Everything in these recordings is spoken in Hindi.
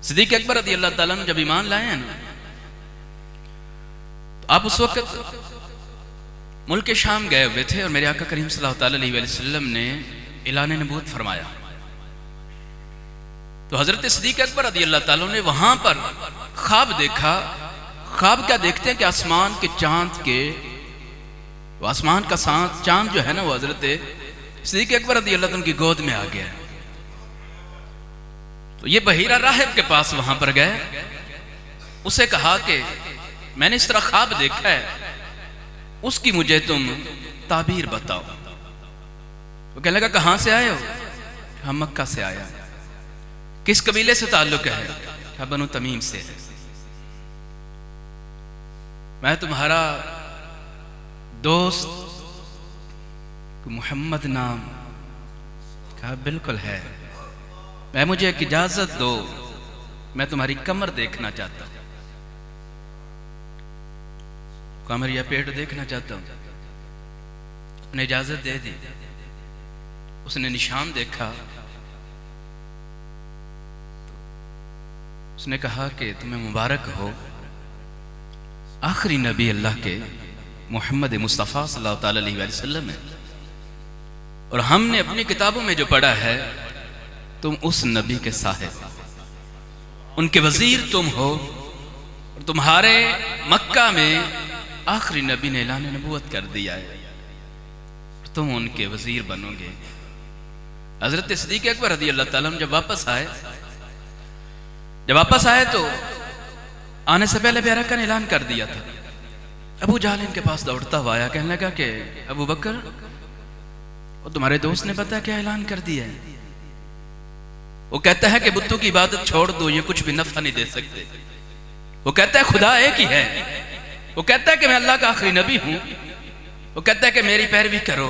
सिद्दीक़ अकबर रज़ी अल्लाह ताला अन्हु जब ईमान लाए हैं ना, तो आप उस वक्त मुल्क शाम गए हुए थे और मेरे आका करीम सल्लल्लाहु अलैहि वसल्लम ने ऐलान नबूवत फरमाया। तो हजरत सिद्दीक़ अकबर रज़ी अल्लाह ताला ने वहां पर ख्वाब देखा। ख्वाब क्या देखते हैं कि आसमान के चांद के, आसमान का चांद जो है ना, वो हजरत सिद्दीक़ अकबर रज़ी अल्लाह ताला की गोद में आ गया। तो ये बहीरा राहिब के पास वहां पर गए, उसे कहा कि मैंने इस तरह ख्वाब देखा है, उसकी मुझे तुम ताबीर बताओ। वो कहने लगा कहां से आए हो? हम मक्का से आया। किस कबीले से ताल्लुक है? क्या बनु तमीम से है। मैं तुम्हारा दोस्त मोहम्मद नाम। कहा बिल्कुल है। मैं मुझे एक इजाजत दो, मैं तुम्हारी कमर देखना चाहता हूं, कमर या पेट देखना चाहता हूं। उसने इजाजत दे दी। उसने निशान देखा। उसने कहा कि तुम्हें मुबारक हो, आखिरी नबी अल्लाह के मोहम्मद मुस्तफ़ा सल्लल्लाहु अलैहि वसल्लम है, और हमने अपनी किताबों में जो पढ़ा है तुम उस नबी के साहिब, उनके वजीर तुम हो, और तुम्हारे मक्का में आखिरी नबी ने ऐलान नबूवत कर दिया है, तुम उनके वजीर बनोगे। हजरत सिद्दीक़ अकबर रज़ी अल्लाह ताला जब वापस आए तो आने से पहले प्यारा का ऐलान कर दिया था। अबू जहल इनके पास दौड़ता हुआ आया, कहने लगा कि अबू बकर, और तुम्हारे दोस्त ने पता क्या ऐलान कर दिया है? वो कहता है कि बुतों की इबादत छोड़ दो, ये कुछ भी नफा नहीं दे सकते। वो कहता है खुदा एक ही है। वो कहता है कि मैं अल्लाह का आखिरी नबी हूं। वो कहता है कि मेरी पैरवी करो।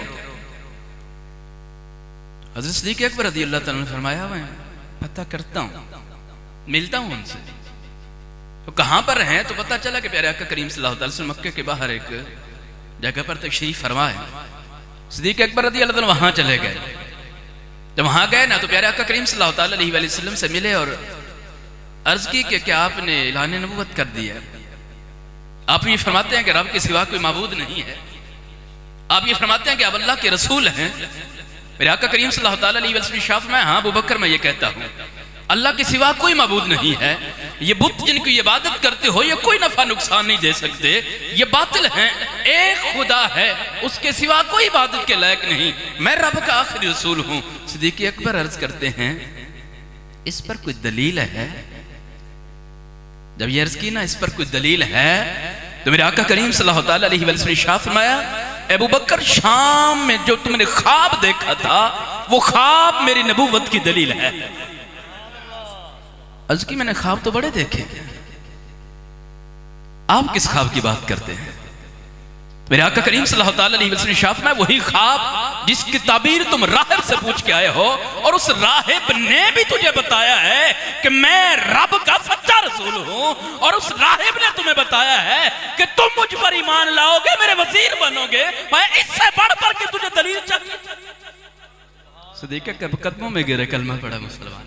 हज़रत सिद्दीक़ अकबर रज़ी अल्लाह ताला ने फरमाया मैं पता करता हूं, मिलता हूं उनसे। तो कहां पर हैं? तो पता चला कि प्यारे आका करीम सल्लल्लाहु अलैहि वसल्लम मक्के के बाहर एक जगह पर तशरीफ फरमा है। सिद्दीक़ अकबर रज़ी अल्लाह ताला वहां चले गए। जब वहां गए ना तो प्यारे आका करीम सल्लल्लाहु अलैहि वसल्लम से मिले और अर्ज की कि क्या आपने ऐलान नबूवत कर दिया? आप ये फरमाते हैं कि रब के सिवा कोई माबूद नहीं है। आप ये फरमाते हैं कि आप अल्लाह के रसूल हैं। मेरे आका करीम सल्लल्लाहु अलैहि वसल्लम शाफ में, हाँ अबू बकर मैं ये कहता हूँ, अल्लाह के सिवा कोई माबूद नहीं है। ये बुत जिनको ये इबादत करते हो ये कोई नफा नुकसान नहीं दे सकते, ये बातिल हैं। एक खुदा है, उसके सिवा कोई इबादत के लायक नहीं। मैं रब का आखिरी रसूल हूँ। सिद्दीक़ अकबर अर्ज करते हैं इस पर कोई दलील है? जब ये अर्ज की ना इस पर कोई दलील है, तो मेरे आका करीम सल्लल्लाहु अलैहि वसल्लम ने शाह फरमाया, अबू बकर शाम में जो तुमने ख्वाब देखा था वो ख्वाब मेरी नबूवत की दलील है। अर्ज की मैंने ख्वाब तो बड़े देखे, आप किस ख्वाब की बात करते हैं? मेरे आका करीम सल्लल्लाहु अलैहि वसल्लम शाफ में वही ख्वाब जिसकी ताबीर तुम राहिब से पूछ के आए हो, और उस राहिब ने भी तुझे बताया है कि मैं रब का सच्चा रसूल हूं, और उस राहिब ने तुम्हें बताया है कि तुम मुझ पर ईमान लाओगे, मेरे वजीर बनोगे। मैं इससे बढ़ बढ़ के तुझे दलील चाहिए? सिद्दीक़ के कदमों में गिरे, कलमा पढ़ा मुसलमान।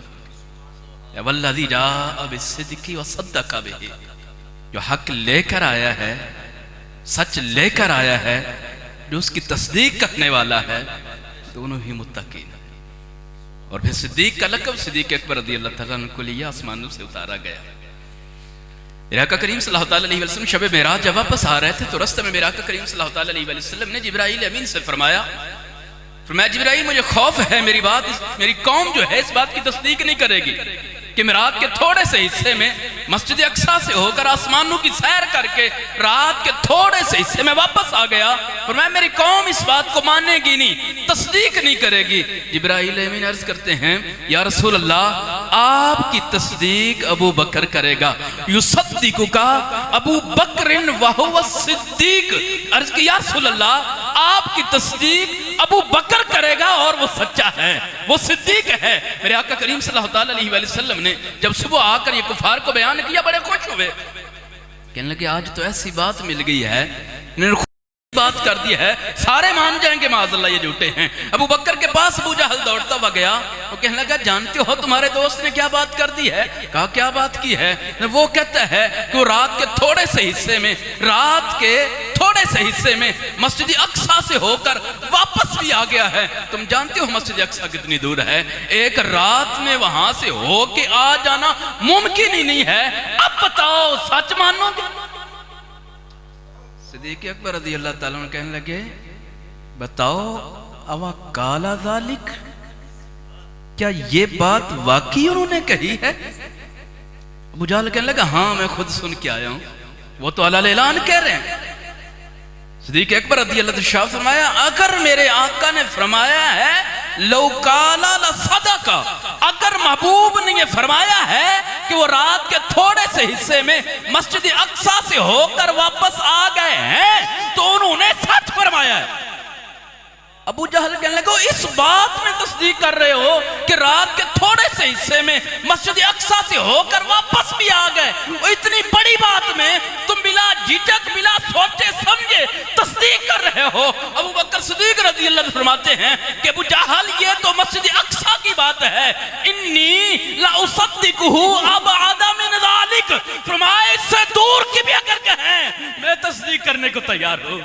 वल्लज़ी जाअ बिस्सिद्क़ि व सद्दक़ बिही, जो हक लेकर आया है, सच लेकर आया है, जो उसकी तस्दीक करने वाला है, दोनों ही मुत्तकीन। और फिर सिद्दीक का लक़ब सिद्दीक़ अकबर रज़ी अल्लाह ताला अन्हु को लिया, आसमानों से उतारा गया। मेरे आका करीम सल्लल्लाहु अलैहि वसल्लम शब मेराज जब वापस आ रहे थे तो रास्ते में मेरे आका करीम सल्लल्लाहु अलैहि वसल्लम ने जिब्राईल अमीन से फरमाया जिब्राईल मुझे खौफ है, मेरी कौम जो है इस बात की तस्दीक नहीं करेगी कि मैं रात के थोड़े से हिस्से में मस्जिद अक्सा से होकर आसमानों की सैर करके रात के थोड़े से हिस्से में वापस आ गया, और मेरी कौम इस बात को मानेगी नहीं, तस्दीक नहीं करेगी। जिब्राईल अमीन अर्ज करते हैं या रसूल अल्लाह, आपकी तस्दीक अबू बकर करेगा। युसद्दिकुका अबू बकरिन व हुवा सिद्दीक। अर्ज की या रसूल अल्लाह, आपकी तस्दीक अबू बकर करेगा और वो सच्चा है, वो सिद्दीक है। मेरे आका करीम सल्लल्लाहु अलैहि वसल्लम ने जब सुबह आकर ये कुफार को बयान किया, बड़े खुश हुए, कहने लगे आज तो ऐसी बात मिल गई है, इन्होंने बात कर दी है, सारे मान जाएंगे माज़अल्लाह ये झूठे हैं। अबू बकर के पास अबू जहल दौड़ता हुआ गया, वो कहने लगा जानते हो तुम्हारे दोस्त ने क्या बात कर दी है? कहा क्या बात की है? वो कहता है कि वो रात के थोड़े से हिस्से में मस्जिद अक्सा से होकर वापस भी आ गया है। तुम जानते हो मस्जिद अक्सा कितनी दूर है? एक रात में वहां से होके आ जाना मुमकिन ही नहीं है। अब बताओ सच मानोगे? सिद्दीक़ अकबर रज़ी अल्लाह ताला अन्हु कहने लगे बताओ अवा काला ज़ालिक, क्या ये बात वाकई उन्होंने कही है? अबू जहल कहने लगा हाँ मैं खुद सुन के आया हूं, वो तो अल ऐलान कह रहे हैं। सिद्दीक़ अकबर रज़ी अल्लाह ताला शाह फरमाया अगर मेरे आका ने फरमाया है लौ काला ला सदका, अगर महबूब ने ये फरमाया है कि वो रात के थोड़े से हिस्से में मस्जिद अक्सा से होकर वापस आ गए हैं तो उन्होंने सच फरमाया है। अबू जहल कहने लगे इस बात में तस्दीक कर रहे हो कि रात के थोड़े से हिस्से में मस्जिद अक्सा से होकर वापस भी आ गए? इतनी बड़ी बात में तुम बिला झिझक बिला सोचे समझे तस्दीक कर रहे हो। अबू बकर सिद्दीक रज़ी अल्लाह अन्हु फरमाते हैं कि अबू जहल ये तो मस्जिद अक्सा की बात है, इन्नी ला उसद्दिकुहु अबअदा मिन ज़ालिक, फरमाया इससे दूर की भी अगर कहें मैं तस्दीक करने को तैयार हूं।